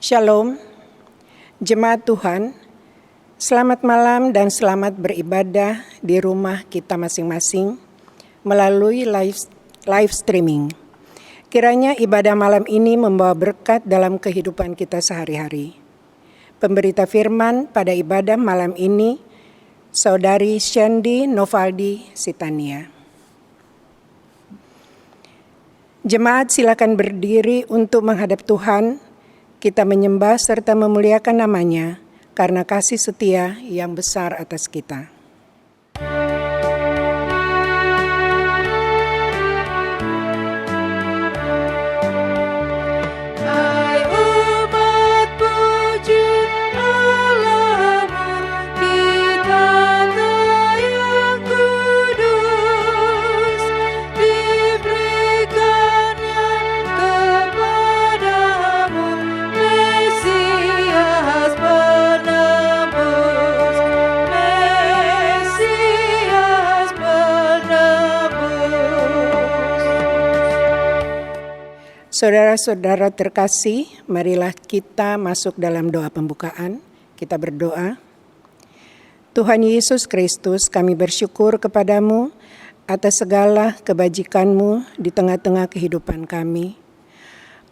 Shalom, Jemaat Tuhan, selamat malam dan selamat beribadah di rumah kita masing-masing melalui live streaming. Kiranya ibadah malam ini membawa berkat dalam kehidupan kita sehari-hari. Pemberita firman pada ibadah malam ini, Saudari Shandy Novaldi Sitania. Jemaat silakan berdiri untuk menghadap Tuhan. Kita menyembah serta memuliakan namanya karena kasih setia yang besar atas kita. Saudara-saudara terkasih, marilah kita masuk dalam doa pembukaan. Kita berdoa. Tuhan Yesus Kristus, kami bersyukur kepadamu atas segala kebajikan-Mu di tengah-tengah kehidupan kami.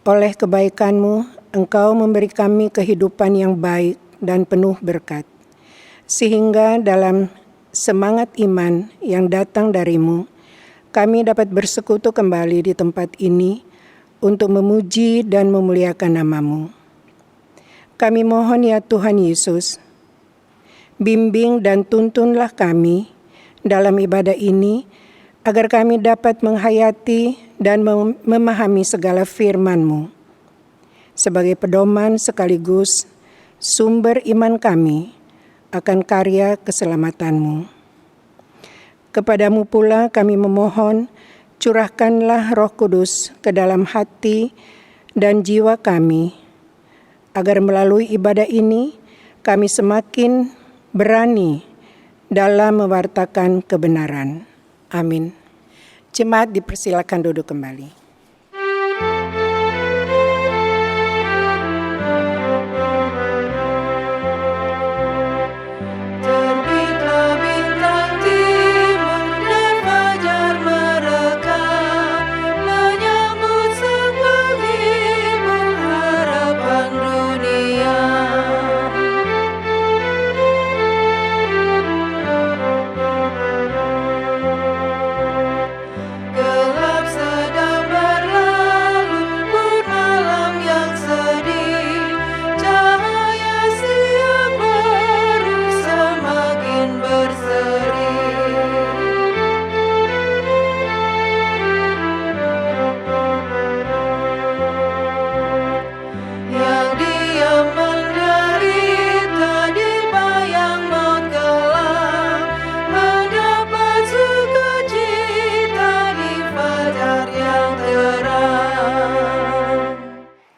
Oleh kebaikan-Mu, Engkau memberi kami kehidupan yang baik dan penuh berkat. Sehingga dalam semangat iman yang datang dari-Mu, kami dapat bersekutu kembali di tempat ini untuk memuji dan memuliakan nama-Mu. Kami mohon ya Tuhan Yesus, bimbing dan tuntunlah kami dalam ibadah ini, agar kami dapat menghayati dan memahami segala firman-Mu, sebagai pedoman sekaligus sumber iman kami akan karya keselamatan-Mu. Kepadamu pula kami memohon, curahkanlah Roh Kudus ke dalam hati dan jiwa kami, agar melalui ibadah ini kami semakin berani dalam mewartakan kebenaran. Amin. Jemaat dipersilakan duduk kembali.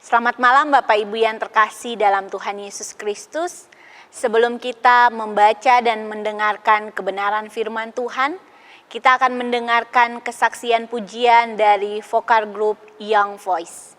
Selamat malam Bapak Ibu yang terkasih dalam Tuhan Yesus Kristus. Sebelum kita membaca dan mendengarkan kebenaran firman Tuhan, kita akan mendengarkan kesaksian pujian dari vokal grup Young Voice.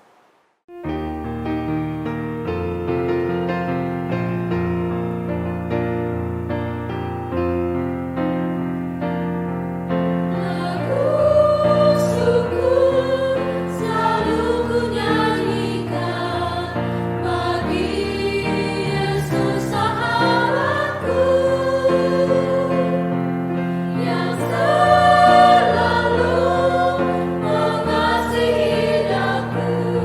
Mengasihi hidupku.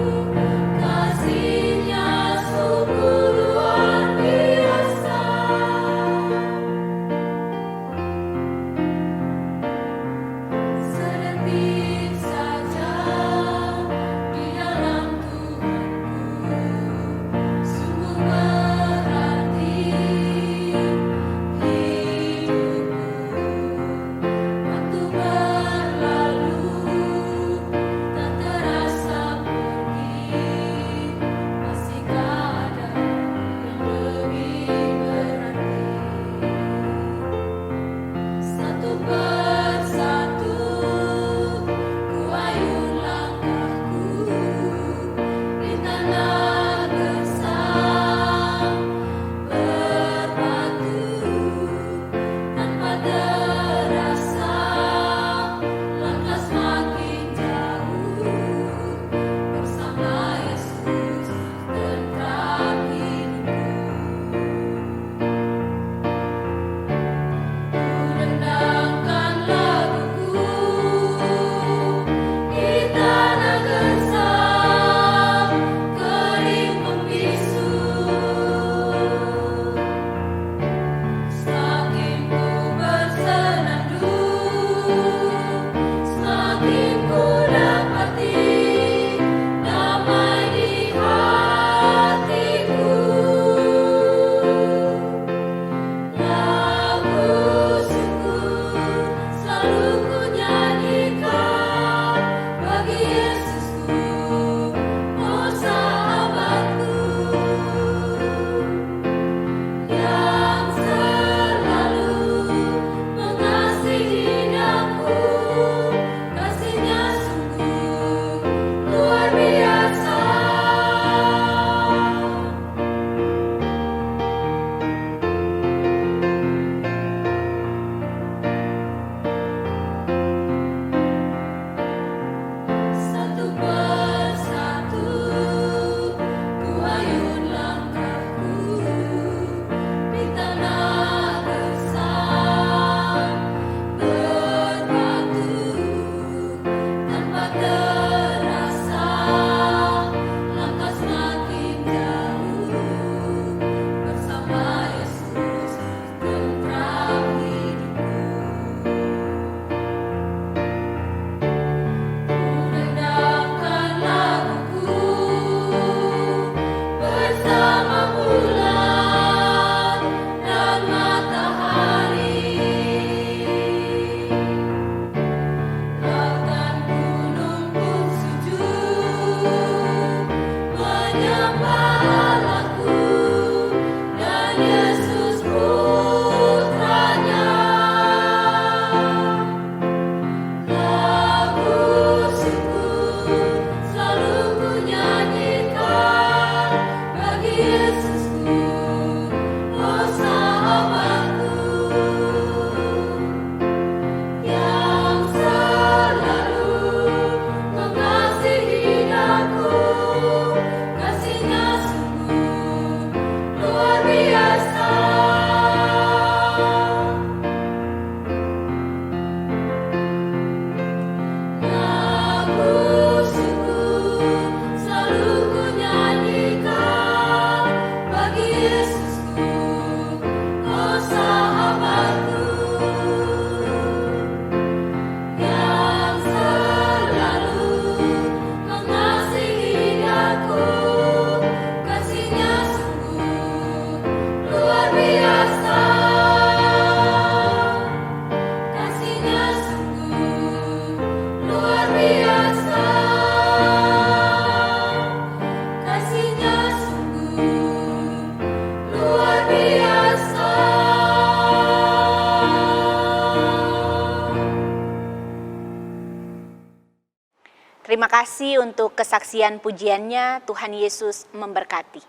Terima kasih untuk kesaksian pujiannya. Tuhan Yesus memberkati.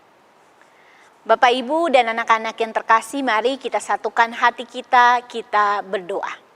Bapak, Ibu, dan anak-anak yang terkasih, mari kita satukan hati kita berdoa.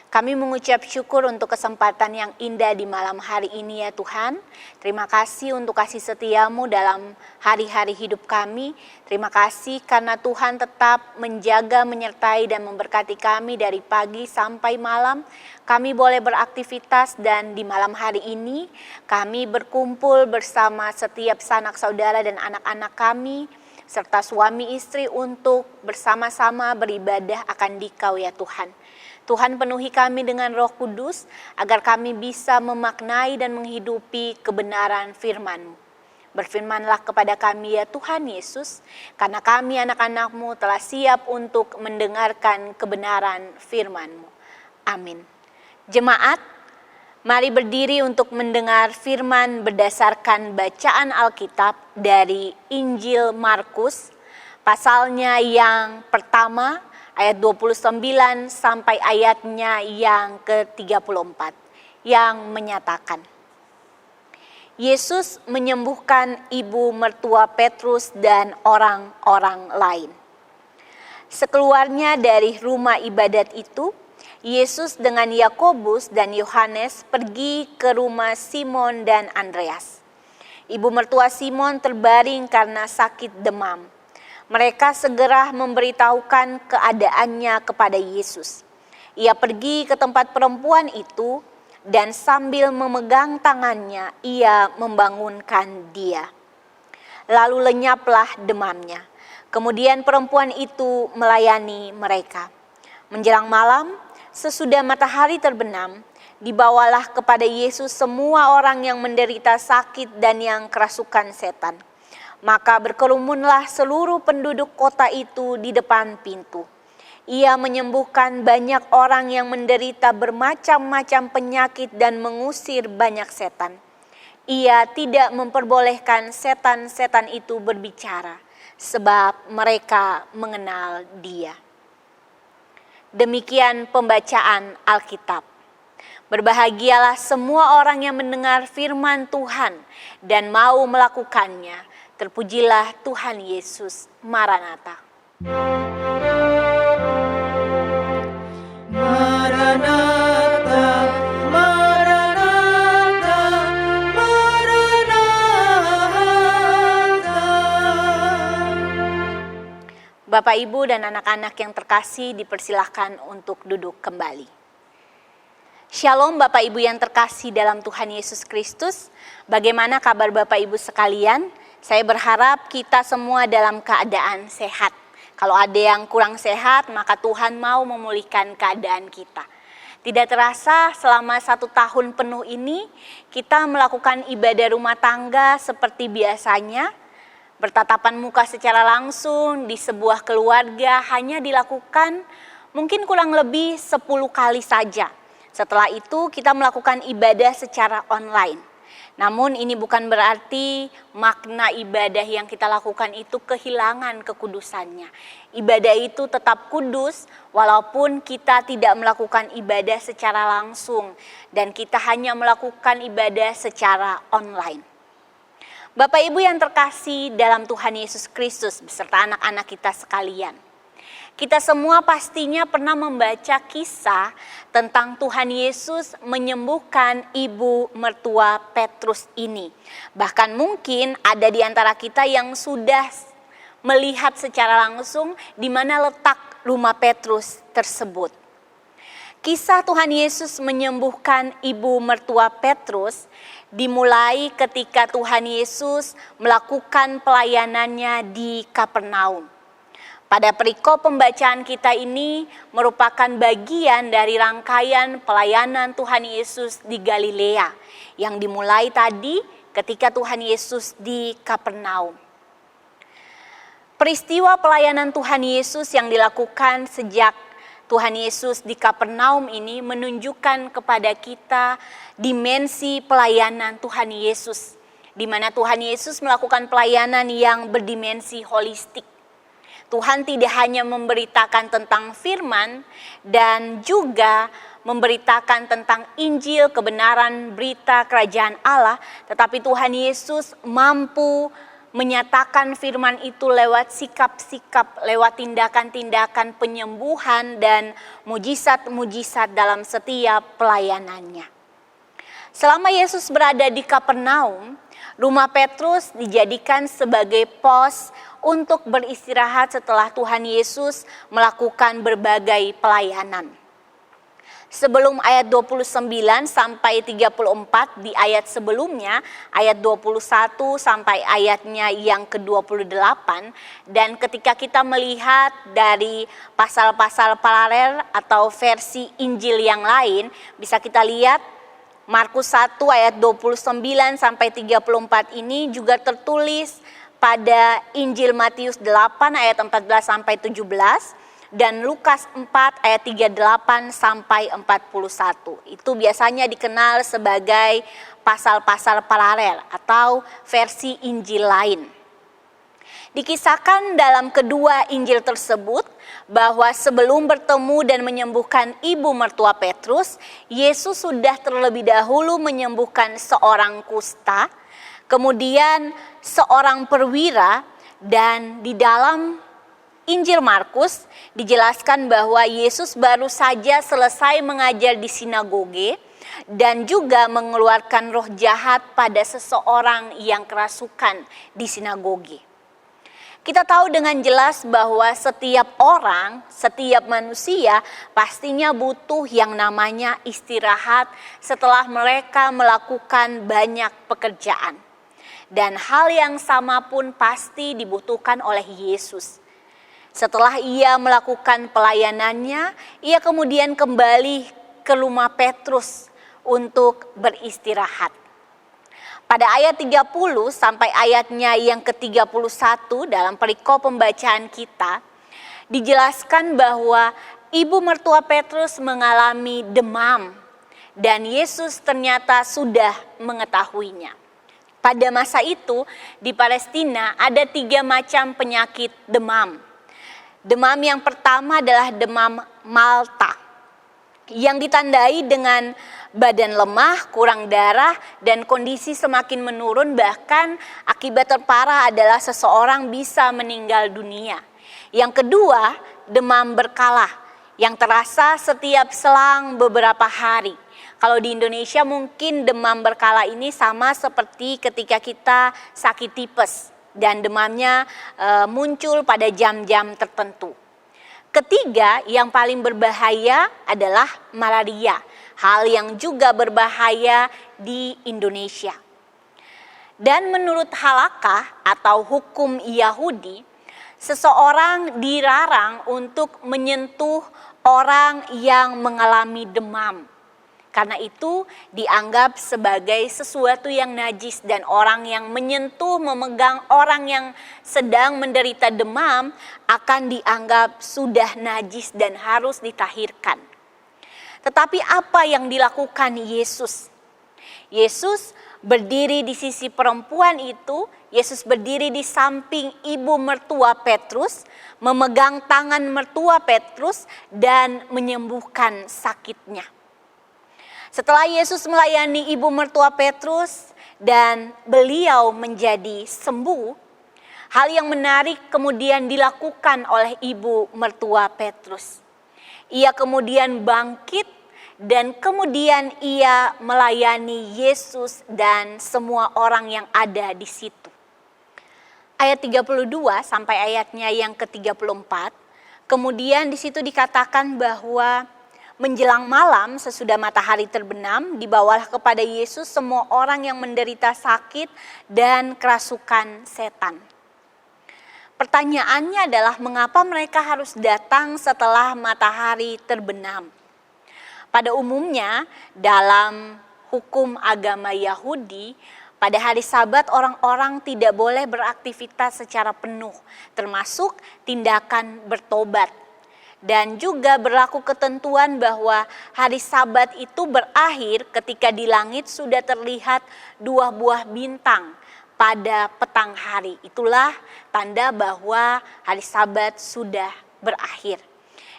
Kami mengucap syukur untuk kesempatan yang indah di malam hari ini ya Tuhan. Terima kasih untuk kasih setiamu dalam hari-hari hidup kami. Terima kasih karena Tuhan tetap menjaga, menyertai, dan memberkati kami dari pagi sampai malam. Kami boleh beraktivitas dan di malam hari ini kami berkumpul bersama setiap sanak saudara dan anak-anak kami serta suami istri untuk bersama-sama beribadah akan Dikau ya Tuhan. Tuhan, penuhi kami dengan Roh Kudus agar kami bisa memaknai dan menghidupi kebenaran firman-Mu. Berfirmanlah kepada kami ya Tuhan Yesus, karena kami anak-anak-Mu telah siap untuk mendengarkan kebenaran firman-Mu. Amin. Jemaat, mari berdiri untuk mendengar firman berdasarkan bacaan Alkitab dari Injil Markus, pasalnya yang pertama, ayat 29 sampai ayatnya yang ke-34 yang menyatakan, Yesus menyembuhkan ibu mertua Petrus dan orang-orang lain. Sekeluarnya dari rumah ibadat itu, Yesus dengan Yakobus dan Yohanes pergi ke rumah Simon dan Andreas. Ibu mertua Simon terbaring karena sakit demam. Mereka segera memberitahukan keadaannya kepada Yesus. Ia pergi ke tempat perempuan itu dan sambil memegang tangannya, ia membangunkan dia. Lalu lenyaplah demamnya. Kemudian perempuan itu melayani mereka. Menjelang malam, sesudah matahari terbenam, dibawalah kepada Yesus semua orang yang menderita sakit dan yang kerasukan setan. Maka berkerumunlah seluruh penduduk kota itu di depan pintu. Ia menyembuhkan banyak orang yang menderita bermacam-macam penyakit dan mengusir banyak setan. Ia tidak memperbolehkan setan-setan itu berbicara, sebab mereka mengenal Dia. Demikian pembacaan Alkitab. Berbahagialah semua orang yang mendengar firman Tuhan dan mau melakukannya. Terpujilah Tuhan Yesus. Maranatha. Maranatha, Maranatha, Maranatha. Bapak, Ibu, dan anak-anak yang terkasih dipersilahkan untuk duduk kembali. Shalom Bapak Ibu yang terkasih dalam Tuhan Yesus Kristus. Bagaimana kabar Bapak Ibu sekalian? Saya berharap kita semua dalam keadaan sehat. Kalau ada yang kurang sehat, maka Tuhan mau memulihkan keadaan kita. Tidak terasa selama 1 tahun penuh ini, kita melakukan ibadah rumah tangga seperti biasanya. Bertatapan muka secara langsung di sebuah keluarga hanya dilakukan mungkin kurang lebih 10 kali saja. Setelah itu kita melakukan ibadah secara online. Namun ini bukan berarti makna ibadah yang kita lakukan itu kehilangan kekudusannya. Ibadah itu tetap kudus walaupun kita tidak melakukan ibadah secara langsung dan kita hanya melakukan ibadah secara online. Bapak Ibu yang terkasih dalam Tuhan Yesus Kristus beserta anak-anak kita sekalian. Kita semua pastinya pernah membaca kisah tentang Tuhan Yesus menyembuhkan ibu mertua Petrus ini. Bahkan mungkin ada di antara kita yang sudah melihat secara langsung di mana letak rumah Petrus tersebut. Kisah Tuhan Yesus menyembuhkan ibu mertua Petrus dimulai ketika Tuhan Yesus melakukan pelayanannya di Kapernaum. Pada perikop pembacaan kita ini merupakan bagian dari rangkaian pelayanan Tuhan Yesus di Galilea yang dimulai tadi ketika Tuhan Yesus di Kapernaum. Peristiwa pelayanan Tuhan Yesus yang dilakukan sejak Tuhan Yesus di Kapernaum ini menunjukkan kepada kita dimensi pelayanan Tuhan Yesus, di mana Tuhan Yesus melakukan pelayanan yang berdimensi holistik. Tuhan tidak hanya memberitakan tentang firman dan juga memberitakan tentang Injil, kebenaran berita kerajaan Allah, tetapi Tuhan Yesus mampu menyatakan firman itu lewat sikap-sikap, lewat tindakan-tindakan penyembuhan dan mujizat-mujizat dalam setiap pelayanannya. Selama Yesus berada di Kapernaum, rumah Petrus dijadikan sebagai pos untuk beristirahat setelah Tuhan Yesus melakukan berbagai pelayanan. Sebelum ayat 29 sampai 34 di ayat sebelumnya, ayat 21 sampai ayatnya yang ke-28, dan ketika kita melihat dari pasal-pasal paralel atau versi Injil yang lain, bisa kita lihat Markus 1 ayat 29 sampai 34 ini juga tertulis pada Injil Matius 8 ayat 14 sampai 17 dan Lukas 4 ayat 38 sampai 41. Itu biasanya dikenal sebagai pasal-pasal paralel atau versi Injil lain. Dikisahkan dalam kedua Injil tersebut bahwa sebelum bertemu dan menyembuhkan ibu mertua Petrus, Yesus sudah terlebih dahulu menyembuhkan seorang kusta, kemudian seorang perwira, dan di dalam Injil Markus dijelaskan bahwa Yesus baru saja selesai mengajar di sinagoge dan juga mengeluarkan roh jahat pada seseorang yang kerasukan di sinagoge. Kita tahu dengan jelas bahwa setiap orang, setiap manusia pastinya butuh yang namanya istirahat setelah mereka melakukan banyak pekerjaan. Dan hal yang sama pun pasti dibutuhkan oleh Yesus. Setelah ia melakukan pelayanannya, ia kemudian kembali ke rumah Petrus untuk beristirahat. Pada ayat 30 sampai ayatnya yang ke-31 dalam perikop pembacaan kita, dijelaskan bahwa ibu mertua Petrus mengalami demam dan Yesus ternyata sudah mengetahuinya. Pada masa itu di Palestina ada 3 macam penyakit demam. Demam yang pertama adalah demam Malta, yang ditandai dengan badan lemah, kurang darah, dan kondisi semakin menurun, bahkan akibat terparah adalah seseorang bisa meninggal dunia. Yang kedua, demam berkala, yang terasa setiap selang beberapa hari. Kalau di Indonesia mungkin demam berkala ini sama seperti ketika kita sakit tipes dan demamnya muncul pada jam-jam tertentu. Ketiga, yang paling berbahaya adalah malaria, hal yang juga berbahaya di Indonesia. Dan menurut halakah atau hukum Yahudi, seseorang dilarang untuk menyentuh orang yang mengalami demam. Karena itu dianggap sebagai sesuatu yang najis dan orang yang menyentuh, memegang orang yang sedang menderita demam akan dianggap sudah najis dan harus ditahirkan. Tetapi apa yang dilakukan Yesus? Yesus berdiri di sisi perempuan itu, Yesus berdiri di samping ibu mertua Petrus, memegang tangan mertua Petrus dan menyembuhkan sakitnya. Setelah Yesus melayani ibu mertua Petrus dan beliau menjadi sembuh, hal yang menarik kemudian dilakukan oleh ibu mertua Petrus. Ia kemudian bangkit dan kemudian ia melayani Yesus dan semua orang yang ada di situ. Ayat 32 sampai ayatnya yang ke-34, kemudian di situ dikatakan bahwa menjelang malam sesudah matahari terbenam, dibawalah kepada Yesus semua orang yang menderita sakit dan kerasukan setan. Pertanyaannya adalah mengapa mereka harus datang setelah matahari terbenam? Pada umumnya dalam hukum agama Yahudi, pada hari Sabat orang-orang tidak boleh beraktivitas secara penuh, termasuk tindakan bertobat. Dan juga berlaku ketentuan bahwa hari Sabat itu berakhir ketika di langit sudah terlihat 2 buah bintang pada petang hari. Itulah tanda bahwa hari Sabat sudah berakhir.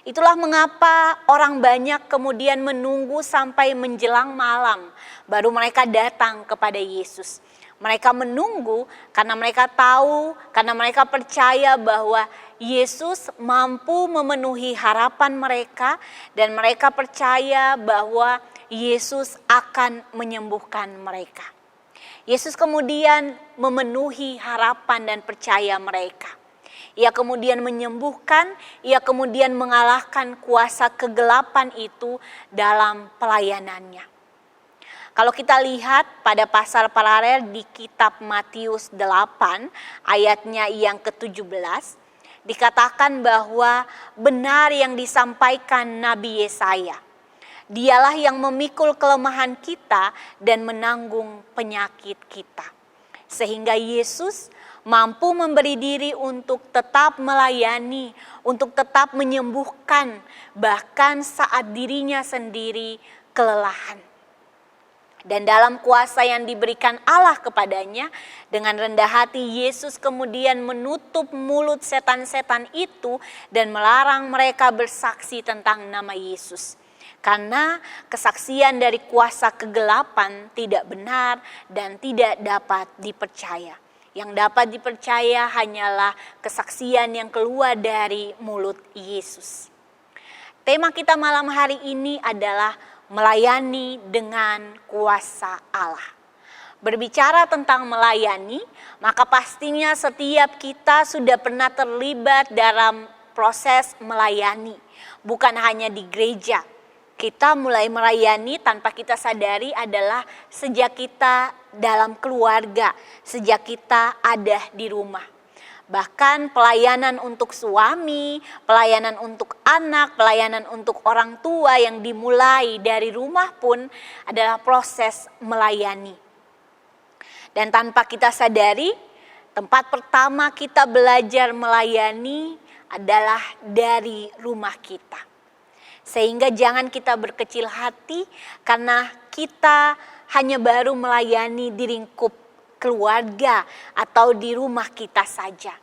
Itulah mengapa orang banyak kemudian menunggu sampai menjelang malam baru mereka datang kepada Yesus. Mereka menunggu karena mereka tahu, karena mereka percaya bahwa Yesus mampu memenuhi harapan mereka dan mereka percaya bahwa Yesus akan menyembuhkan mereka. Yesus kemudian memenuhi harapan dan percaya mereka. Ia kemudian menyembuhkan, ia kemudian mengalahkan kuasa kegelapan itu dalam pelayanannya. Kalau kita lihat pada pasal paralel di kitab Matius 8 ayatnya yang ke-17, dikatakan bahwa benar yang disampaikan Nabi Yesaya. Dialah yang memikul kelemahan kita dan menanggung penyakit kita. Sehingga Yesus mampu memberi diri untuk tetap melayani, untuk tetap menyembuhkan, bahkan saat dirinya sendiri kelelahan. Dan dalam kuasa yang diberikan Allah kepadanya, dengan rendah hati Yesus kemudian menutup mulut setan-setan itu dan melarang mereka bersaksi tentang nama Yesus. Karena kesaksian dari kuasa kegelapan tidak benar dan tidak dapat dipercaya. Yang dapat dipercaya hanyalah kesaksian yang keluar dari mulut Yesus. Tema kita malam hari ini adalah melayani dengan kuasa Allah. Berbicara tentang melayani, maka pastinya setiap kita sudah pernah terlibat dalam proses melayani. Bukan hanya di gereja. Kita mulai melayani tanpa kita sadari adalah sejak kita dalam keluarga, sejak kita ada di rumah. Bahkan pelayanan untuk suami, pelayanan untuk anak, pelayanan untuk orang tua yang dimulai dari rumah pun adalah proses melayani. Dan tanpa kita sadari, tempat pertama kita belajar melayani adalah dari rumah kita. Sehingga jangan kita berkecil hati karena kita hanya baru melayani di lingkup keluarga atau di rumah kita saja.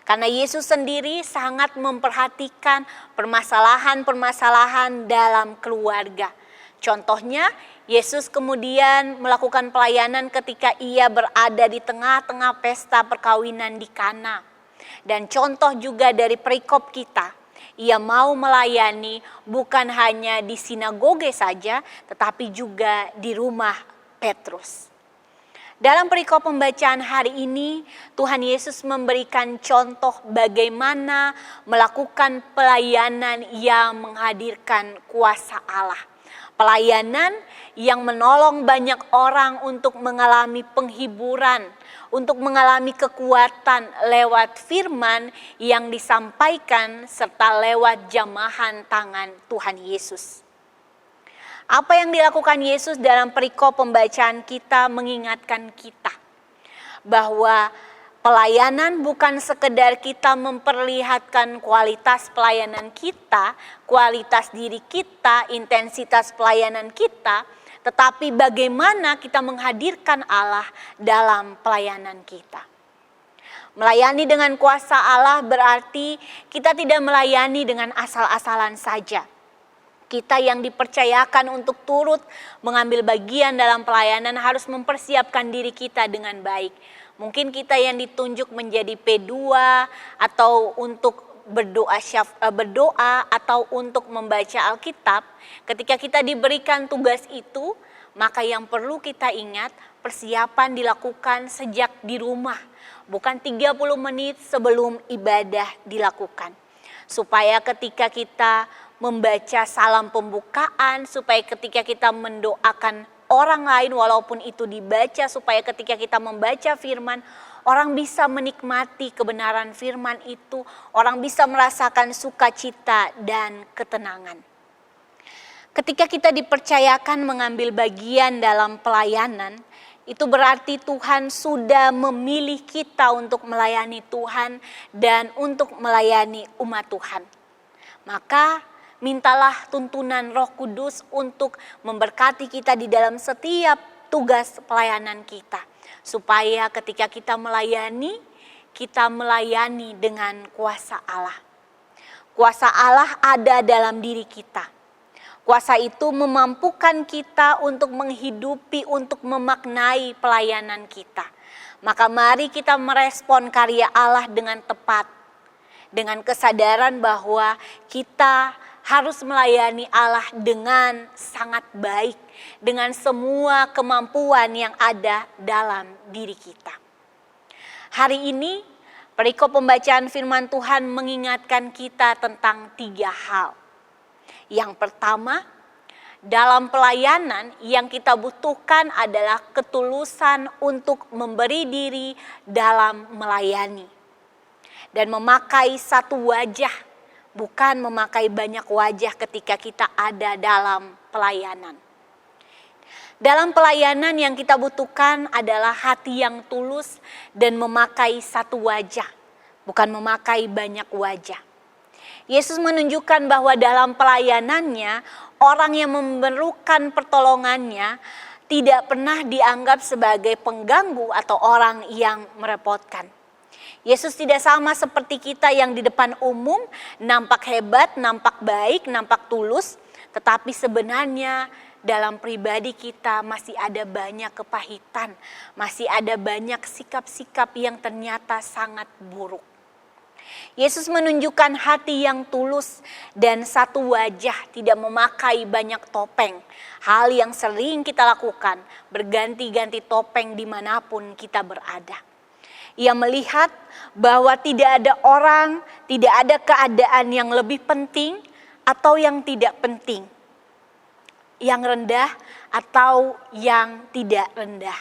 Karena Yesus sendiri sangat memperhatikan permasalahan-permasalahan dalam keluarga. Contohnya, Yesus kemudian melakukan pelayanan ketika ia berada di tengah-tengah pesta perkawinan di Kana. Dan contoh juga dari perikop kita, ia mau melayani bukan hanya di sinagoge saja, tetapi juga di rumah Petrus. Dalam perikop pembacaan hari ini, Tuhan Yesus memberikan contoh bagaimana melakukan pelayanan yang menghadirkan kuasa Allah. Pelayanan yang menolong banyak orang untuk mengalami penghiburan, untuk mengalami kekuatan lewat firman yang disampaikan serta lewat jamahan tangan Tuhan Yesus. Apa yang dilakukan Yesus dalam perikop pembacaan kita mengingatkan kita bahwa pelayanan bukan sekedar kita memperlihatkan kualitas pelayanan kita, kualitas diri kita, intensitas pelayanan kita, tetapi bagaimana kita menghadirkan Allah dalam pelayanan kita. Melayani dengan kuasa Allah berarti kita tidak melayani dengan asal-asalan saja. Kita yang dipercayakan untuk turut mengambil bagian dalam pelayanan harus mempersiapkan diri kita dengan baik. Mungkin kita yang ditunjuk menjadi P2 atau untuk berdoa atau untuk membaca Alkitab. Ketika kita diberikan tugas itu, maka yang perlu kita ingat persiapan dilakukan sejak di rumah, bukan 30 menit sebelum ibadah dilakukan. Supaya ketika kita membaca salam pembukaan, supaya ketika kita mendoakan orang lain walaupun itu dibaca, supaya ketika kita membaca firman, orang bisa menikmati kebenaran firman itu, orang bisa merasakan sukacita dan ketenangan. Ketika kita dipercayakan mengambil bagian dalam pelayanan, itu berarti Tuhan sudah memilih kita untuk melayani Tuhan dan untuk melayani umat Tuhan. Maka mintalah tuntunan Roh Kudus untuk memberkati kita di dalam setiap tugas pelayanan kita. Supaya ketika kita melayani dengan kuasa Allah. Kuasa Allah ada dalam diri kita. Kuasa itu memampukan kita untuk menghidupi, untuk memaknai pelayanan kita. Maka mari kita merespon karya Allah dengan tepat. Dengan kesadaran bahwa kita harus melayani Allah dengan sangat baik. Dengan semua kemampuan yang ada dalam diri kita. Hari ini perikop pembacaan firman Tuhan mengingatkan kita tentang 3 hal. Yang pertama, dalam pelayanan yang kita butuhkan adalah ketulusan untuk memberi diri dalam melayani. Dan memakai satu wajah, bukan memakai banyak wajah ketika kita ada dalam pelayanan. Dalam pelayanan yang kita butuhkan adalah hati yang tulus dan memakai satu wajah, bukan memakai banyak wajah. Yesus menunjukkan bahwa dalam pelayanannya, orang yang memerlukan pertolongannya tidak pernah dianggap sebagai pengganggu atau orang yang merepotkan. Yesus tidak sama seperti kita yang di depan umum nampak hebat, nampak baik, nampak tulus, tetapi sebenarnya dalam pribadi kita masih ada banyak kepahitan, masih ada banyak sikap-sikap yang ternyata sangat buruk. Yesus menunjukkan hati yang tulus dan satu wajah, tidak memakai banyak topeng. Hal yang sering kita lakukan, berganti-ganti topeng dimanapun kita berada. Ia melihat bahwa tidak ada orang, tidak ada keadaan yang lebih penting atau yang tidak penting. Yang rendah atau yang tidak rendah.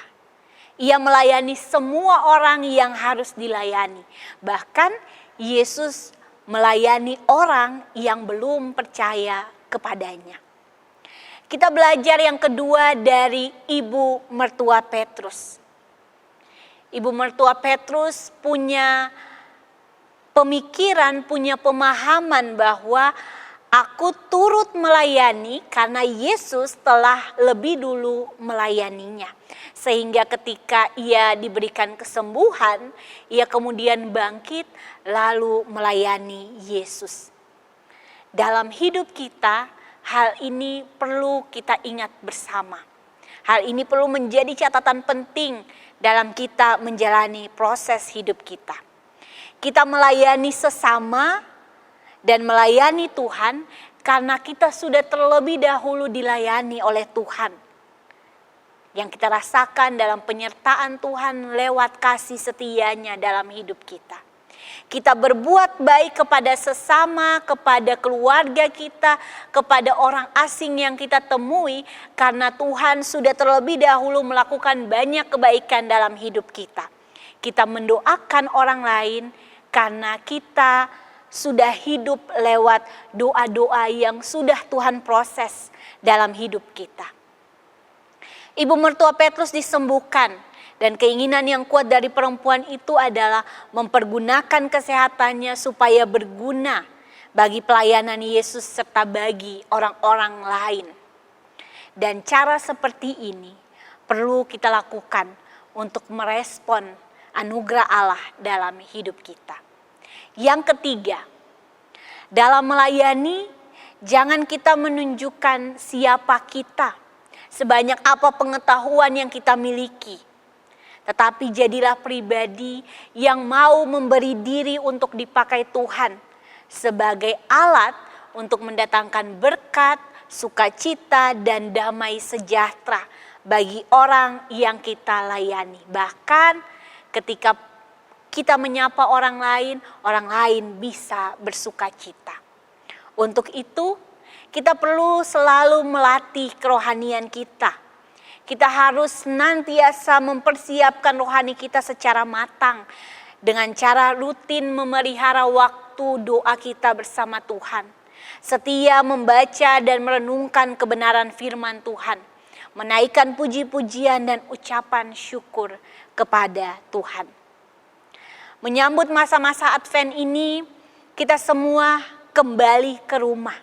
Ia melayani semua orang yang harus dilayani. Bahkan Yesus melayani orang yang belum percaya kepadanya. Kita belajar yang kedua dari ibu mertua Petrus. Ibu mertua Petrus punya pemikiran, punya pemahaman bahwa aku turut melayani karena Yesus telah lebih dulu melayaninya. Sehingga ketika ia diberikan kesembuhan, ia kemudian bangkit lalu melayani Yesus. Dalam hidup kita, hal ini perlu kita ingat bersama. Hal ini perlu menjadi catatan penting dalam kita menjalani proses hidup kita. Kita melayani sesama dan melayani Tuhan karena kita sudah terlebih dahulu dilayani oleh Tuhan. Yang kita rasakan dalam penyertaan Tuhan lewat kasih setianya dalam hidup kita. Kita berbuat baik kepada sesama, kepada keluarga kita, kepada orang asing yang kita temui. Karena Tuhan sudah terlebih dahulu melakukan banyak kebaikan dalam hidup kita. Kita mendoakan orang lain karena kita sudah hidup lewat doa-doa yang sudah Tuhan proses dalam hidup kita. Ibu mertua Petrus disembuhkan dan keinginan yang kuat dari perempuan itu adalah mempergunakan kesehatannya supaya berguna bagi pelayanan Yesus serta bagi orang-orang lain. Dan cara seperti ini perlu kita lakukan untuk merespon anugerah Allah dalam hidup kita. Yang ketiga, dalam melayani jangan kita menunjukkan siapa kita, sebanyak apa pengetahuan yang kita miliki. Tetapi jadilah pribadi yang mau memberi diri untuk dipakai Tuhan sebagai alat untuk mendatangkan berkat, sukacita, dan damai sejahtera bagi orang yang kita layani. Bahkan ketika kita menyapa orang lain bisa bersukacita. Untuk itu, kita perlu selalu melatih kerohanian kita. Kita harus senantiasa mempersiapkan rohani kita secara matang dengan cara rutin memelihara waktu doa kita bersama Tuhan. Setia membaca dan merenungkan kebenaran firman Tuhan. Menaikkan puji-pujian dan ucapan syukur kepada Tuhan. Menyambut masa-masa Advent ini, kita semua kembali ke rumah.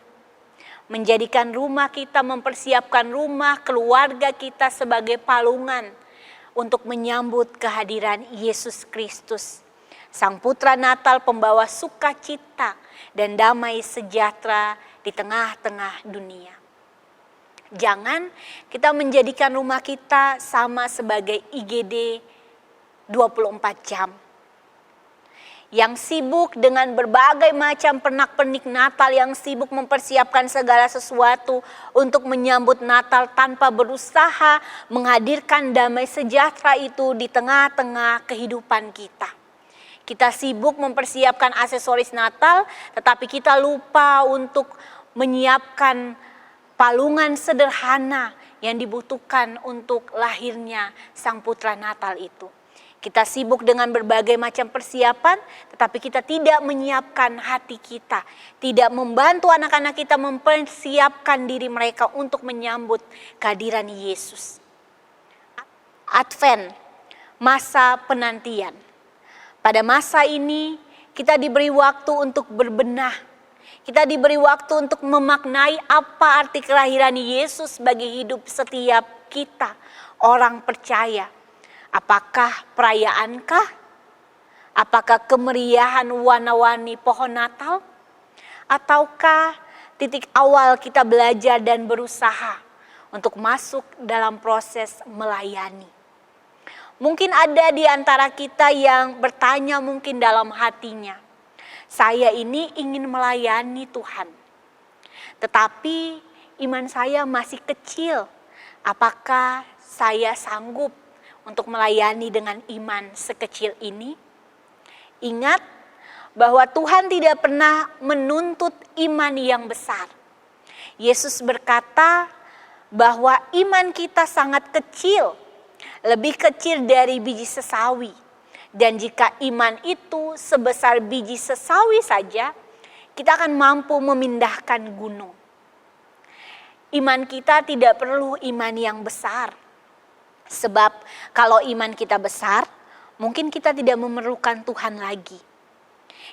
Menjadikan rumah kita, mempersiapkan rumah keluarga kita sebagai palungan untuk menyambut kehadiran Yesus Kristus. Sang Putra Natal pembawa sukacita dan damai sejahtera di tengah-tengah dunia. Jangan kita menjadikan rumah kita sama sebagai IGD 24 jam. Yang sibuk dengan berbagai macam pernak-pernik Natal, yang sibuk mempersiapkan segala sesuatu untuk menyambut Natal tanpa berusaha menghadirkan damai sejahtera itu di tengah-tengah kehidupan kita. Kita sibuk mempersiapkan aksesoris Natal, tetapi kita lupa untuk menyiapkan palungan sederhana yang dibutuhkan untuk lahirnya Sang Putra Natal itu. Kita sibuk dengan berbagai macam persiapan, tetapi kita tidak menyiapkan hati kita, tidak membantu anak-anak kita mempersiapkan diri mereka untuk menyambut kehadiran Yesus. Advent, masa penantian. Pada masa ini kita diberi waktu untuk berbenah. Kita diberi waktu untuk memaknai apa arti kelahiran Yesus bagi hidup setiap kita, orang percaya. Apakah perayaankah? Apakah kemeriahan warna-warni pohon Natal? Ataukah titik awal kita belajar dan berusaha untuk masuk dalam proses melayani? Mungkin ada di antara kita yang bertanya mungkin dalam hatinya, saya ini ingin melayani Tuhan, tetapi iman saya masih kecil. Apakah saya sanggup untuk melayani dengan iman sekecil ini? Ingat bahwa Tuhan tidak pernah menuntut iman yang besar. Yesus berkata bahwa iman kita sangat kecil, lebih kecil dari biji sesawi. Dan jika iman itu sebesar biji sesawi saja, kita akan mampu memindahkan gunung. Iman kita tidak perlu iman yang besar. Sebab kalau iman kita besar, mungkin kita tidak memerlukan Tuhan lagi.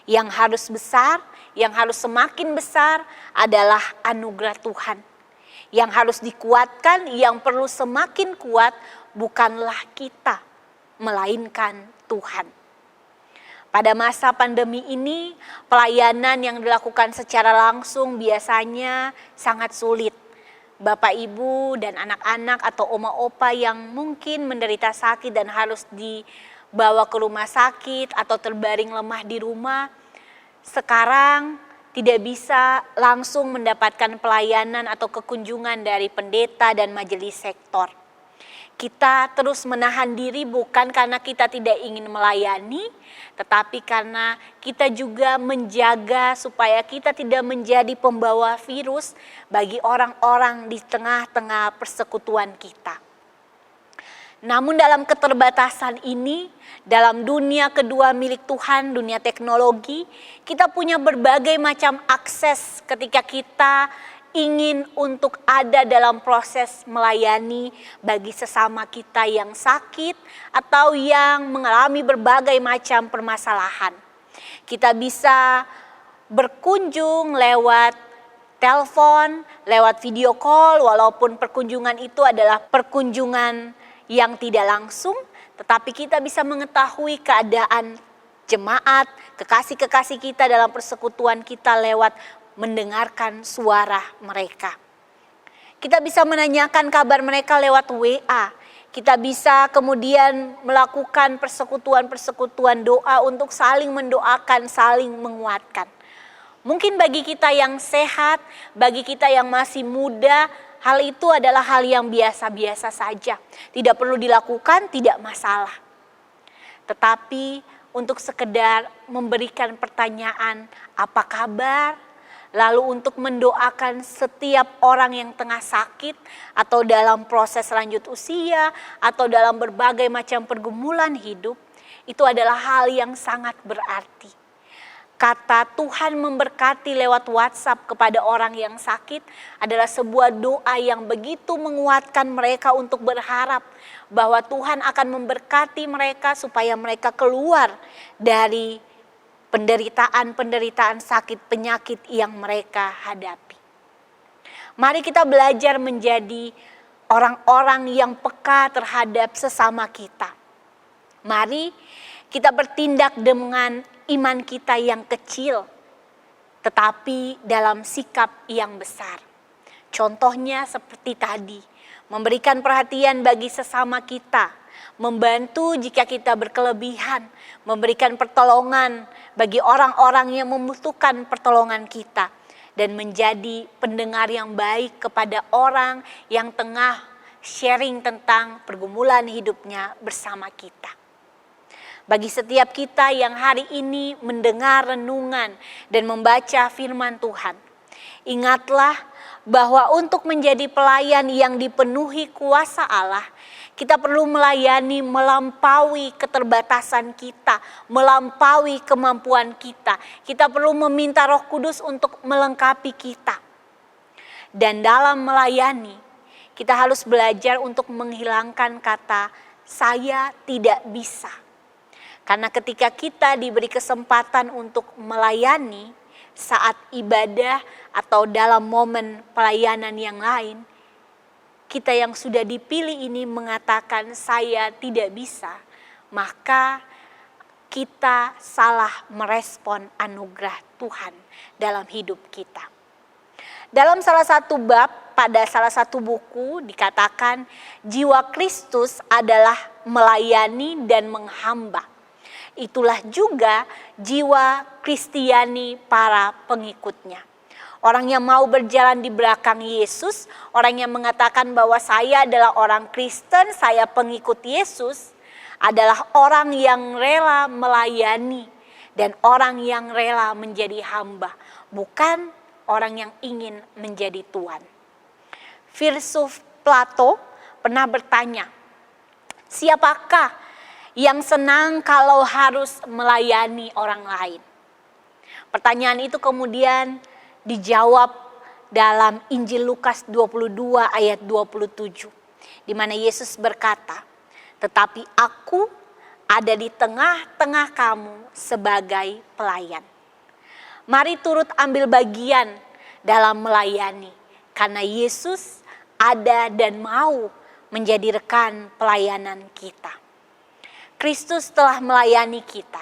Yang harus besar, yang harus semakin besar adalah anugerah Tuhan. Yang harus dikuatkan, yang perlu semakin kuat bukanlah kita, melainkan Tuhan. Pada masa pandemi ini, pelayanan yang dilakukan secara langsung biasanya sangat sulit. Bapak, Ibu, dan anak-anak atau oma opa yang mungkin menderita sakit dan harus dibawa ke rumah sakit atau terbaring lemah di rumah, sekarang tidak bisa langsung mendapatkan pelayanan atau kekunjungan dari pendeta dan majelis sektor. Kita terus menahan diri bukan karena kita tidak ingin melayani, tetapi karena kita juga menjaga supaya kita tidak menjadi pembawa virus bagi orang-orang di tengah-tengah persekutuan kita. Namun dalam keterbatasan ini, dalam dunia kedua milik Tuhan, dunia teknologi, kita punya berbagai macam akses ketika kita ingin untuk ada dalam proses melayani bagi sesama kita yang sakit atau yang mengalami berbagai macam permasalahan. Kita bisa berkunjung lewat telepon, lewat video call, walaupun perkunjungan itu adalah perkunjungan yang tidak langsung, tetapi kita bisa mengetahui keadaan jemaat, kekasih-kekasih kita dalam persekutuan kita lewat mendengarkan suara mereka. Kita bisa menanyakan kabar mereka lewat WA. Kita bisa kemudian melakukan persekutuan-persekutuan doa untuk saling mendoakan, saling menguatkan. Mungkin bagi kita yang sehat, bagi kita yang masih muda, hal itu adalah hal yang biasa-biasa saja. Tidak perlu dilakukan, tidak masalah. Tetapi untuk sekedar memberikan pertanyaan, apa kabar? Lalu untuk mendoakan setiap orang yang tengah sakit atau dalam proses lanjut usia atau dalam berbagai macam pergumulan hidup, itu adalah hal yang sangat berarti. Kata Tuhan memberkati lewat WhatsApp kepada orang yang sakit adalah sebuah doa yang begitu menguatkan mereka untuk berharap bahwa Tuhan akan memberkati mereka supaya mereka keluar dari penderitaan-penderitaan sakit penyakit yang mereka hadapi. Mari kita belajar menjadi orang-orang yang peka terhadap sesama kita. Mari kita bertindak dengan iman kita yang kecil. tetapi dalam sikap yang besar. Contohnya seperti tadi, memberikan perhatian bagi sesama kita, membantu jika kita berkelebihan, memberikan pertolongan bagi orang-orang yang membutuhkan pertolongan kita, dan menjadi pendengar yang baik kepada orang yang tengah sharing tentang pergumulan hidupnya bersama kita. Bagi setiap kita yang hari ini mendengar renungan dan membaca firman Tuhan, ingatlah bahwa untuk menjadi pelayan yang dipenuhi kuasa Allah, kita perlu melayani melampaui keterbatasan kita, melampaui kemampuan kita. Kita perlu meminta Roh Kudus untuk melengkapi kita. Dan dalam melayani, kita harus belajar untuk menghilangkan kata "saya tidak bisa". Karena ketika kita diberi kesempatan untuk melayani saat ibadah atau dalam momen pelayanan yang lain, kita yang sudah dipilih ini mengatakan saya tidak bisa, maka kita salah merespon anugerah Tuhan dalam hidup kita. Dalam salah satu bab pada salah satu buku dikatakan jiwa Kristus adalah melayani dan menghamba. Itulah juga jiwa Kristiani para pengikutnya. Orang yang mau berjalan di belakang Yesus, orang yang mengatakan bahwa saya adalah orang Kristen, saya pengikut Yesus, adalah orang yang rela melayani dan orang yang rela menjadi hamba, bukan orang yang ingin menjadi tuan. Filsuf Plato pernah bertanya, siapakah yang senang kalau harus melayani orang lain? Pertanyaan itu kemudian dijawab dalam Injil Lukas 22 ayat 27. Di mana Yesus berkata, tetapi aku ada di tengah-tengah kamu sebagai pelayan. Mari turut ambil bagian dalam melayani. Karena Yesus ada dan mau menjadi rekan pelayanan kita. Kristus telah melayani kita.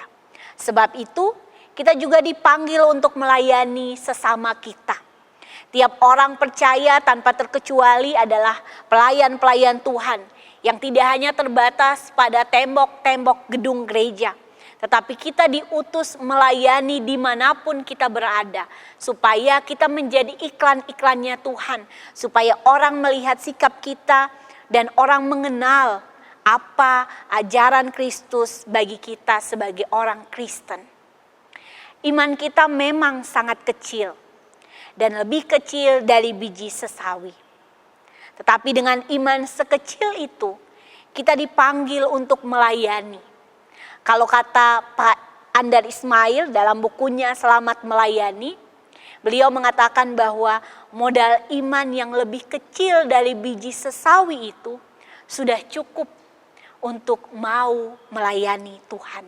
Sebab itu kita juga dipanggil untuk melayani sesama kita. Tiap orang percaya tanpa terkecuali adalah pelayan-pelayan Tuhan yang tidak hanya terbatas pada tembok-tembok gedung gereja. Tetapi kita diutus melayani dimanapun kita berada. Supaya kita menjadi iklan-iklannya Tuhan. Supaya orang melihat sikap kita dan orang mengenal apa ajaran Kristus bagi kita sebagai orang Kristen. Iman kita memang sangat kecil dan lebih kecil dari biji sesawi. Tetapi dengan iman sekecil itu, kita dipanggil untuk melayani. Kalau kata Pak Andar Ismail dalam bukunya Selamat Melayani, beliau mengatakan bahwa modal iman yang lebih kecil dari biji sesawi itu sudah cukup untuk mau melayani Tuhan.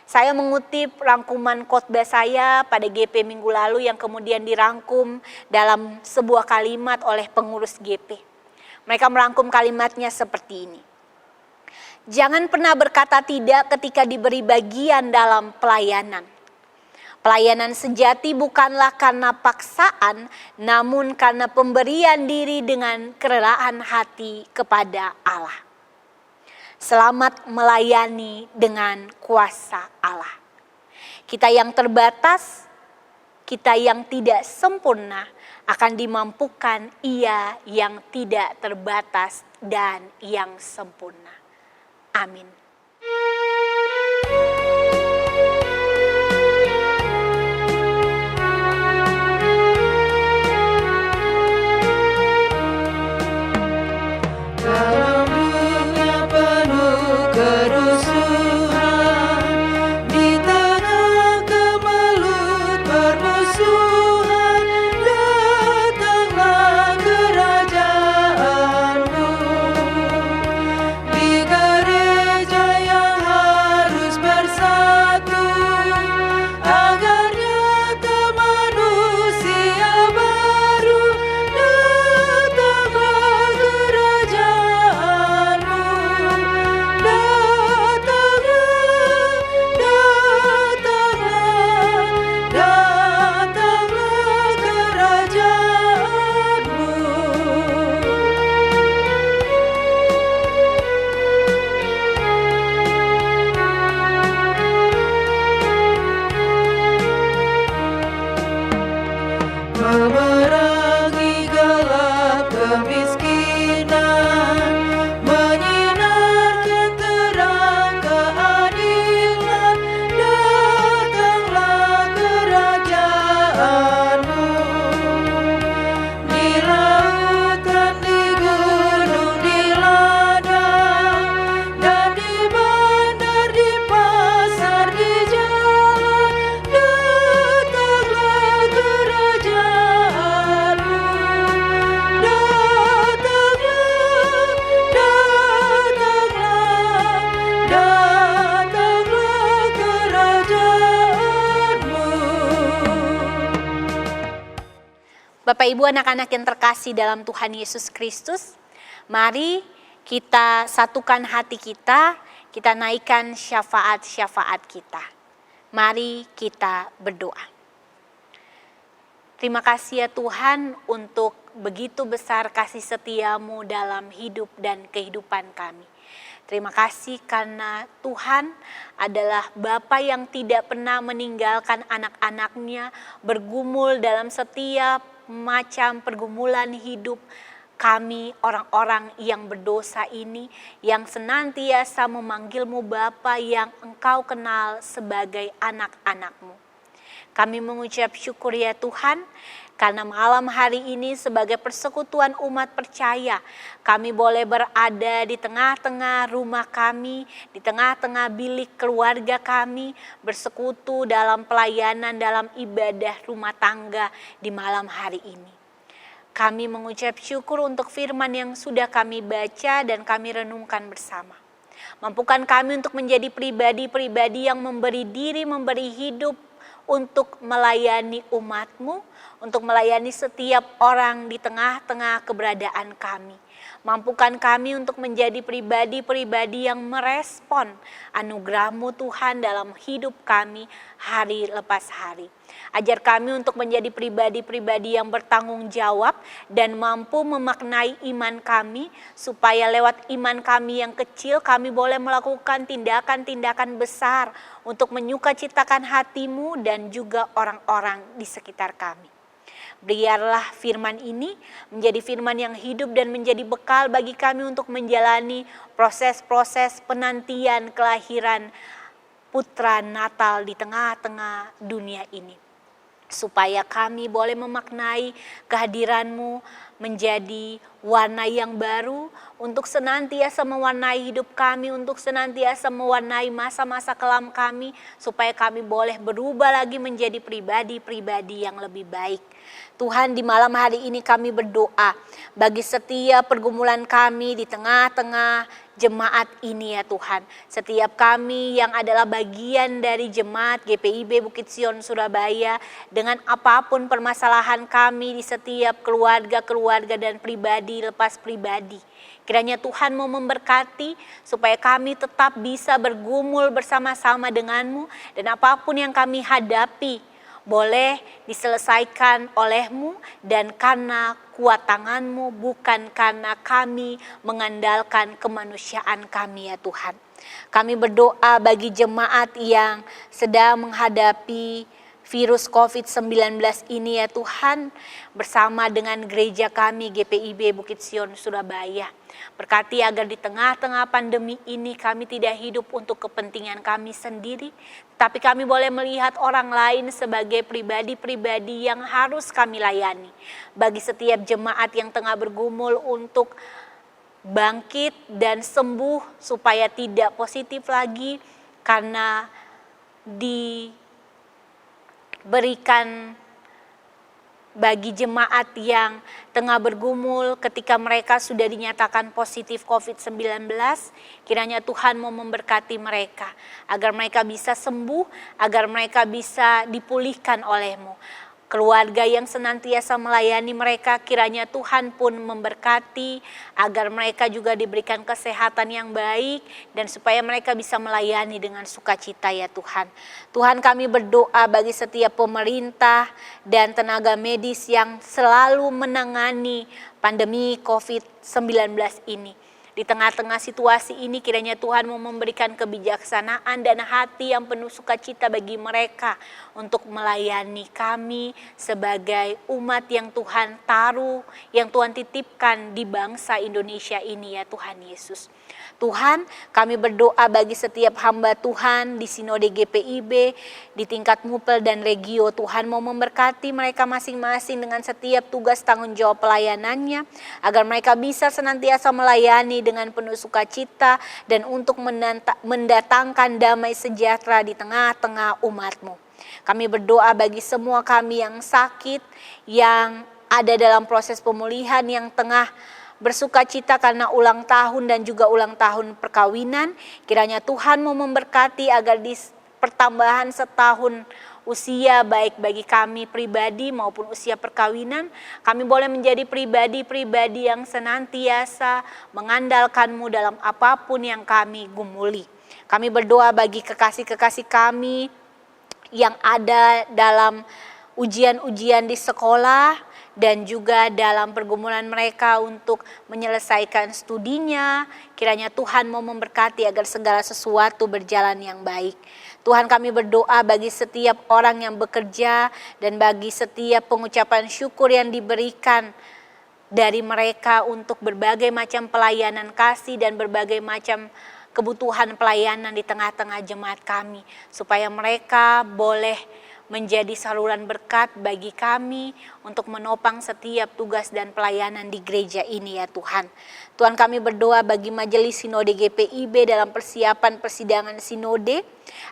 Saya mengutip rangkuman khotbah saya pada GP minggu lalu yang kemudian dirangkum dalam sebuah kalimat oleh pengurus GP. Mereka merangkum kalimatnya seperti ini. Jangan pernah berkata tidak ketika diberi bagian dalam pelayanan. Pelayanan sejati bukanlah karena paksaan, namun karena pemberian diri dengan kerelaan hati kepada Allah. Selamat melayani dengan kuasa Allah. Kita yang terbatas, kita yang tidak sempurna akan dimampukan Ia yang tidak terbatas dan yang sempurna. Amin. Di gereja Bapak Ibu anak-anak yang terkasih dalam Tuhan Yesus Kristus, mari kita satukan hati kita naikkan syafaat-syafaat kita. Mari kita berdoa. Terima kasih ya Tuhan untuk begitu besar kasih setiamu dalam hidup dan kehidupan kami. Terima kasih karena Tuhan adalah Bapa yang tidak pernah meninggalkan anak-anaknya bergumul dalam setiap macam pergumulan hidup kami orang-orang yang berdosa ini, yang senantiasa memanggilmu Bapa yang engkau kenal sebagai anak-anakmu. Kami mengucap syukur ya Tuhan, karena malam hari ini sebagai persekutuan umat percaya, kami boleh berada di tengah-tengah rumah kami, di tengah-tengah bilik keluarga kami, bersekutu dalam pelayanan, dalam ibadah rumah tangga di malam hari ini. Kami mengucap syukur untuk firman yang sudah kami baca dan kami renungkan bersama. Mampukan kami untuk menjadi pribadi-pribadi yang memberi diri, memberi hidup, untuk melayani umat-Mu, untuk melayani setiap orang di tengah-tengah keberadaan kami. Mampukan kami untuk menjadi pribadi-pribadi yang merespon anugerah-Mu Tuhan dalam hidup kami hari lepas hari. Ajar kami untuk menjadi pribadi-pribadi yang bertanggung jawab dan mampu memaknai iman kami, supaya lewat iman kami yang kecil kami boleh melakukan tindakan-tindakan besar untuk menyukacitakan hati-Mu dan juga orang-orang di sekitar kami. Biarlah firman ini menjadi firman yang hidup dan menjadi bekal bagi kami untuk menjalani proses-proses penantian kelahiran Putra Natal di tengah-tengah dunia ini. Supaya kami boleh memaknai kehadiran-Mu menjadi warna yang baru untuk senantiasa mewarnai hidup kami, untuk senantiasa mewarnai masa-masa kelam kami, supaya kami boleh berubah lagi menjadi pribadi-pribadi yang lebih baik. Tuhan, di malam hari ini kami berdoa bagi setiap pergumulan kami di tengah-tengah jemaat ini ya Tuhan. Setiap kami yang adalah bagian dari jemaat GPIB Bukit Sion Surabaya, dengan apapun permasalahan kami di setiap keluarga dan pribadi lepas pribadi, kiranya Tuhan mau memberkati supaya kami tetap bisa bergumul bersama-sama dengan-Mu, dan apapun yang kami hadapi boleh diselesaikan oleh-Mu dan karena kuat tangan-Mu, bukan karena kami mengandalkan kemanusiaan kami ya Tuhan. Kami berdoa bagi jemaat yang sedang menghadapi virus COVID-19 ini ya Tuhan, bersama dengan gereja kami GPIB Bukit Sion Surabaya. Berkati agar di tengah-tengah pandemi ini kami tidak hidup untuk kepentingan kami sendiri, tapi kami boleh melihat orang lain sebagai pribadi-pribadi yang harus kami layani. Bagi setiap jemaat yang tengah bergumul untuk bangkit dan sembuh supaya tidak positif lagi, karena diberikan bagi jemaat yang tengah bergumul ketika mereka sudah dinyatakan positif COVID-19, kiranya Tuhan mau memberkati mereka, agar mereka bisa sembuh, agar mereka bisa dipulihkan oleh-Mu. Keluarga yang senantiasa melayani mereka, kiranya Tuhan pun memberkati, agar mereka juga diberikan kesehatan yang baik, dan supaya mereka bisa melayani dengan sukacita ya Tuhan. Tuhan, kami berdoa bagi setiap pemerintah dan tenaga medis yang selalu menangani pandemi COVID-19 ini. Di tengah-tengah situasi ini, kiranya Tuhan mau memberikan kebijaksanaan dan hati yang penuh sukacita bagi mereka untuk melayani kami sebagai umat yang Tuhan taruh, yang Tuhan titipkan di bangsa Indonesia ini ya Tuhan Yesus. Tuhan, kami berdoa bagi setiap hamba Tuhan di Sinode GPIB, di tingkat Mupel dan Regio. Tuhan mau memberkati mereka masing-masing dengan setiap tugas tanggung jawab pelayanannya, agar mereka bisa senantiasa melayani dengan penuh sukacita dan untuk mendatangkan damai sejahtera di tengah-tengah umat-Mu. Kami berdoa bagi semua kami yang sakit, yang ada dalam proses pemulihan, yang tengah bersukacita karena ulang tahun dan juga ulang tahun perkawinan. Kiranya Tuhan mau memberkati agar di pertambahan setahun usia, baik bagi kami pribadi maupun usia perkawinan. Kami boleh menjadi pribadi-pribadi yang senantiasa mengandalkan-Mu dalam apapun yang kami gumuli. Kami berdoa bagi kekasih-kekasih kami yang ada dalam ujian-ujian di sekolah, dan juga dalam pergumulan mereka untuk menyelesaikan studinya. Kiranya Tuhan mau memberkati agar segala sesuatu berjalan yang baik. Tuhan, kami berdoa bagi setiap orang yang bekerja dan bagi setiap pengucapan syukur yang diberikan dari mereka untuk berbagai macam pelayanan kasih dan berbagai macam kebutuhan pelayanan di tengah-tengah jemaat kami, supaya mereka boleh menjadi saluran berkat bagi kami untuk menopang setiap tugas dan pelayanan di gereja ini ya Tuhan. Tuhan, kami berdoa bagi Majelis Sinode GPIB dalam persiapan persidangan sinode,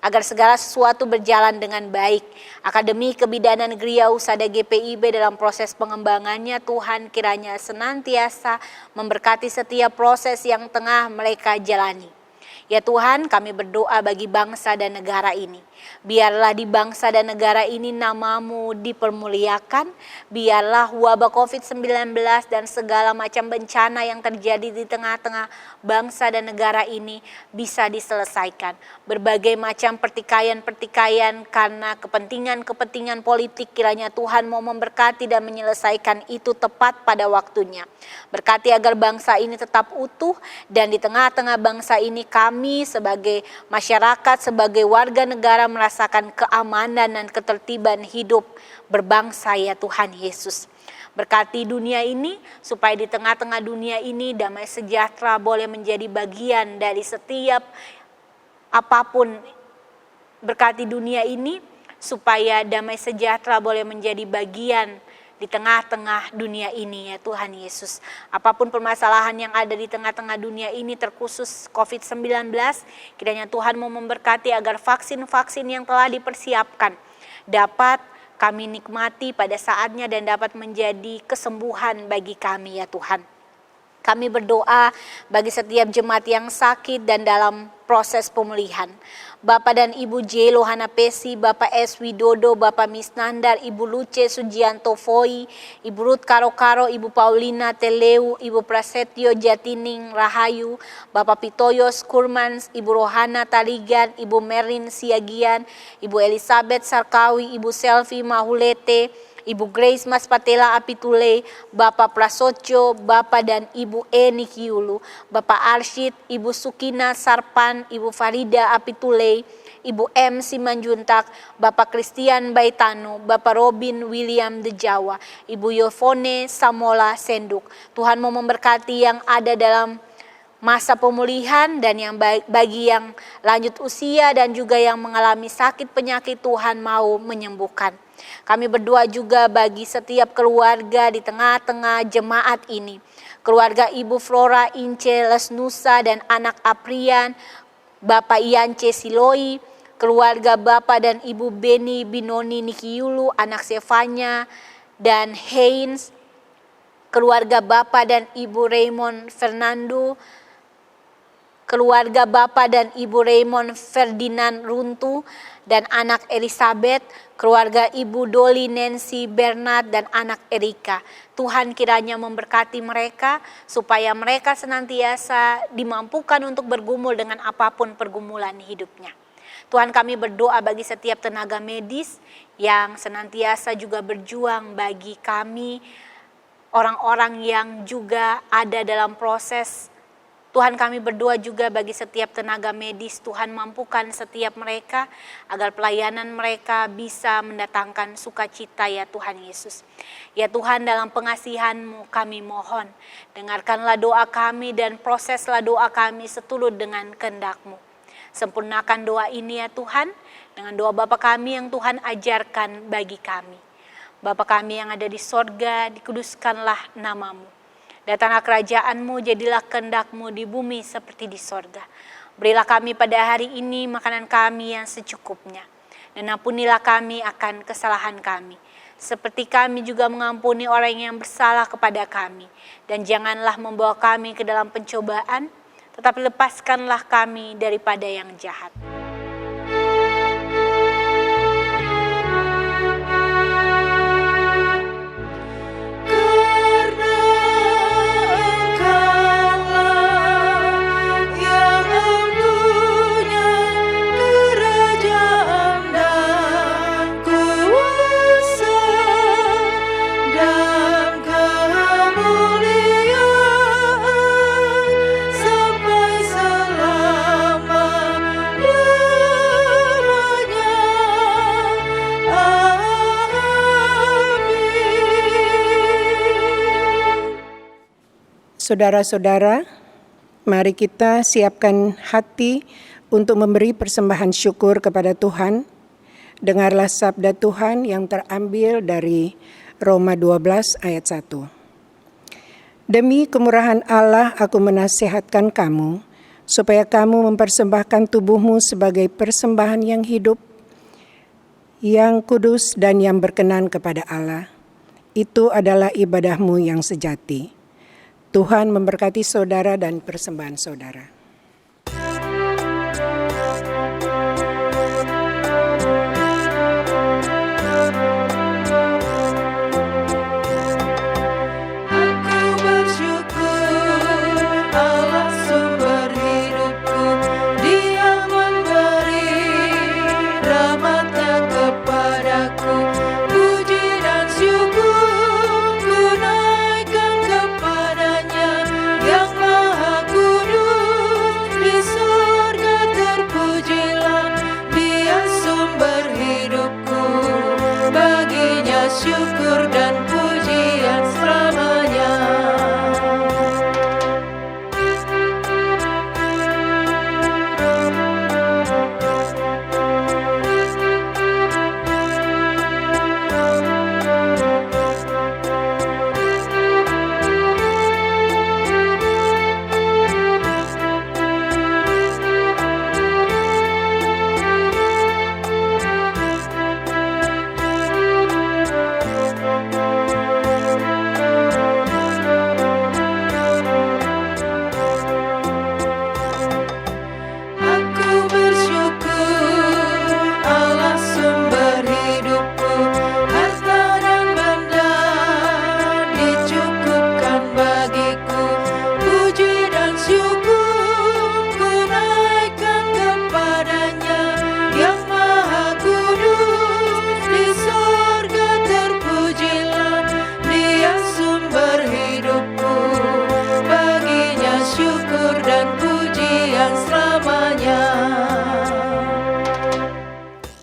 agar segala sesuatu berjalan dengan baik. Akademi Kebidanan Gereja Husada GPIB dalam proses pengembangannya, Tuhan kiranya senantiasa memberkati setiap proses yang tengah mereka jalani. Ya Tuhan, kami berdoa bagi bangsa dan negara ini. Biarlah di bangsa dan negara ini nama-Mu dipermuliakan. Biarlah wabah COVID-19 dan segala macam bencana yang terjadi di tengah-tengah bangsa dan negara ini bisa diselesaikan. Berbagai macam pertikaian-pertikaian karena kepentingan-kepentingan politik, kiranya Tuhan mau memberkati dan menyelesaikan itu tepat pada waktunya. Berkati agar bangsa ini tetap utuh, dan di tengah-tengah bangsa ini kami sebagai masyarakat, sebagai warga negara merasakan keamanan dan ketertiban hidup berbangsa ya Tuhan Yesus. Berkati dunia ini supaya di tengah-tengah dunia ini damai sejahtera boleh menjadi bagian dari setiap apapun. Berkati dunia ini supaya damai sejahtera boleh menjadi bagian di tengah-tengah dunia ini ya Tuhan Yesus. Apapun permasalahan yang ada di tengah-tengah dunia ini, terkhusus COVID-19, kiranya Tuhan mau memberkati agar vaksin-vaksin yang telah dipersiapkan dapat kami nikmati pada saatnya dan dapat menjadi kesembuhan bagi kami ya Tuhan. Kami berdoa bagi setiap jemaat yang sakit dan dalam proses pemulihan. Bapak dan Ibu J. Lohana Pesi, Bapak S. Widodo, Bapak Misnandar, Ibu Luce Sujianto Foi, Ibu Ruth Karo-Karo, Ibu Paulina Teleu, Ibu Prasetyo Jatining Rahayu, Bapak Pitoyos Kurmans, Ibu Rohana Taligan, Ibu Merin Siagian, Ibu Elizabeth Sarkawi, Ibu Selvi Mahulete, Ibu Grace Maspatela Apitule, Bapak Prasotyo, Bapak dan Ibu Eni Kiulu, Bapak Arsyid, Ibu Sukina Sarpan, Ibu Farida Apitule, Ibu M. Simanjuntak, Bapak Christian Baitano, Bapak Robin William De Jawa, Ibu Yofone Samola Senduk. Tuhan mau memberkati yang ada dalam masa pemulihan dan yang bagi yang lanjut usia dan juga yang mengalami sakit penyakit, Tuhan mau menyembuhkan. Kami berdoa juga bagi setiap keluarga di tengah-tengah jemaat ini. Keluarga Ibu Flora Ince Lesnusa dan anak Aprian, Bapak Iance Siloi, keluarga Bapak dan Ibu Beni Binoni Nikiulu, anak Sevanya dan Haynes, keluarga Bapak dan Ibu Raymond Fernando, keluarga Bapak dan Ibu Raymond Ferdinand Runtu dan anak Elizabeth, keluarga Ibu Doli Nancy Bernard dan anak Erika. Tuhan kiranya memberkati mereka supaya mereka senantiasa dimampukan untuk bergumul dengan apapun pergumulan hidupnya. Tuhan, kami berdoa bagi setiap tenaga medis yang senantiasa juga berjuang bagi kami, orang-orang yang juga ada dalam proses. Tuhan, kami berdoa juga bagi setiap tenaga medis. Tuhan, mampukan setiap mereka agar pelayanan mereka bisa mendatangkan sukacita ya Tuhan Yesus. Ya Tuhan, dalam pengasihan-Mu kami mohon, dengarkanlah doa kami dan proseslah doa kami seturut dengan kehendak-Mu. Sempurnakan doa ini ya Tuhan, dengan doa Bapa kami yang Tuhan ajarkan bagi kami. Bapa kami yang ada di sorga, dikuduskanlah nama-Mu. Datanglah kerajaan-Mu, jadilah kehendak-Mu di bumi seperti di sorga. Berilah kami pada hari ini makanan kami yang secukupnya. Dan ampunilah kami akan kesalahan kami, seperti kami juga mengampuni orang yang bersalah kepada kami. Dan janganlah membawa kami ke dalam pencobaan, tetapi lepaskanlah kami daripada yang jahat. Saudara-saudara, mari kita siapkan hati untuk memberi persembahan syukur kepada Tuhan. Dengarlah sabda Tuhan yang terambil dari Roma 12 ayat 1. Demi kemurahan Allah aku menasihatkan kamu, supaya kamu mempersembahkan tubuhmu sebagai persembahan yang hidup, yang kudus dan yang berkenan kepada Allah. Itu adalah ibadahmu yang sejati. Tuhan memberkati saudara dan persembahan saudara. Syukur dan pujian selamanya.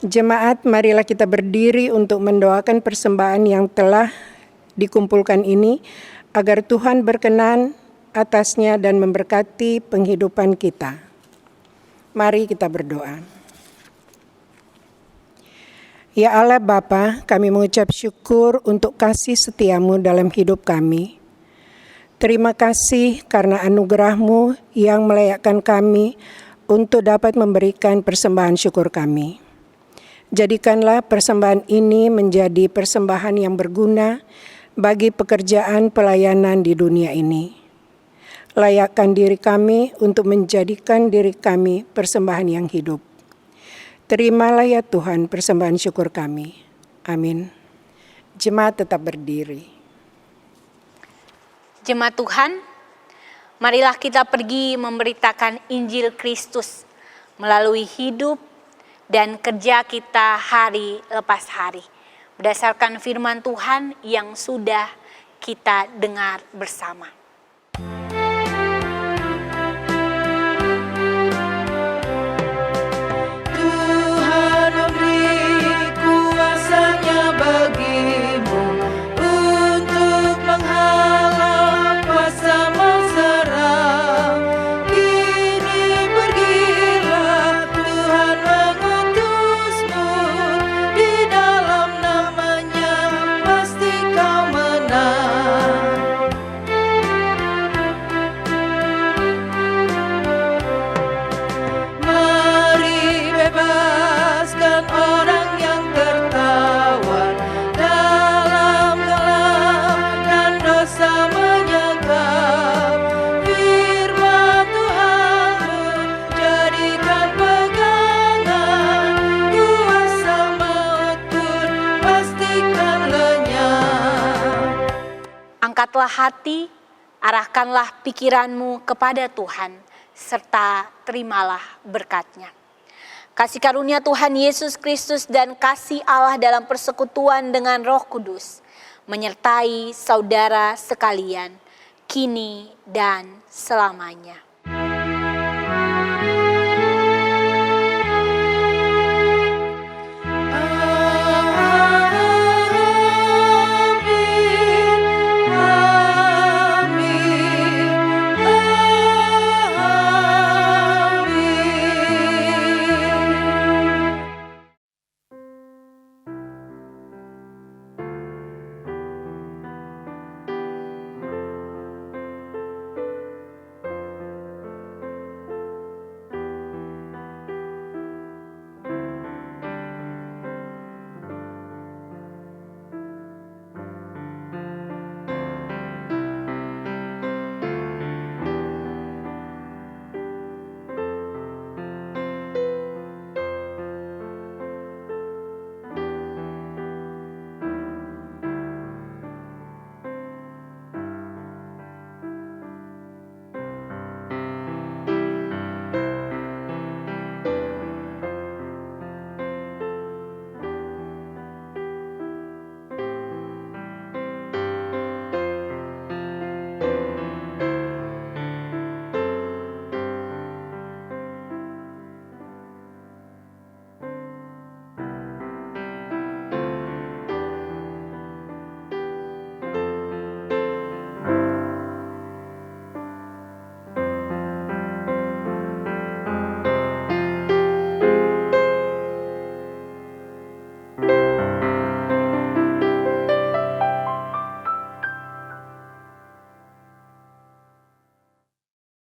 Jemaat, marilah kita berdiri untuk mendoakan persembahan yang telah dikumpulkan ini, agar Tuhan berkenan atasnya dan memberkati penghidupan kita. Mari kita berdoa. Ya Allah Bapa, kami mengucap syukur untuk kasih setiamu dalam hidup kami. Terima kasih karena anugerah-Mu yang melayakkan kami untuk dapat memberikan persembahan syukur kami. Jadikanlah persembahan ini menjadi persembahan yang berguna bagi pekerjaan pelayanan di dunia ini. Layakkan diri kami untuk menjadikan diri kami persembahan yang hidup. Terimalah ya Tuhan persembahan syukur kami. Amin. Jemaat tetap berdiri. Jemaat Tuhan, marilah kita pergi memberitakan Injil Kristus melalui hidup dan kerja kita hari lepas hari, berdasarkan firman Tuhan yang sudah kita dengar bersama. Tuhan memberi kuasa-Nya bagimu untuk menghalau kuasa Maut. Kini pergilah, Tuhan mengutusmu, di dalam nama-Nya pasti kau menang. Mari bebaskan orang yang tertawan dalam gelap dan dosa menyekap. Firman Tuhanmu jadikan pegangan, kuasa maut pun pastikan lenyap. Angkatlah hati, arahkanlah pikiranmu kepada Tuhan, serta terimalah berkat-Nya. Kasih karunia Tuhan Yesus Kristus dan kasih Allah dalam persekutuan dengan Roh Kudus menyertai saudara sekalian, kini dan selamanya.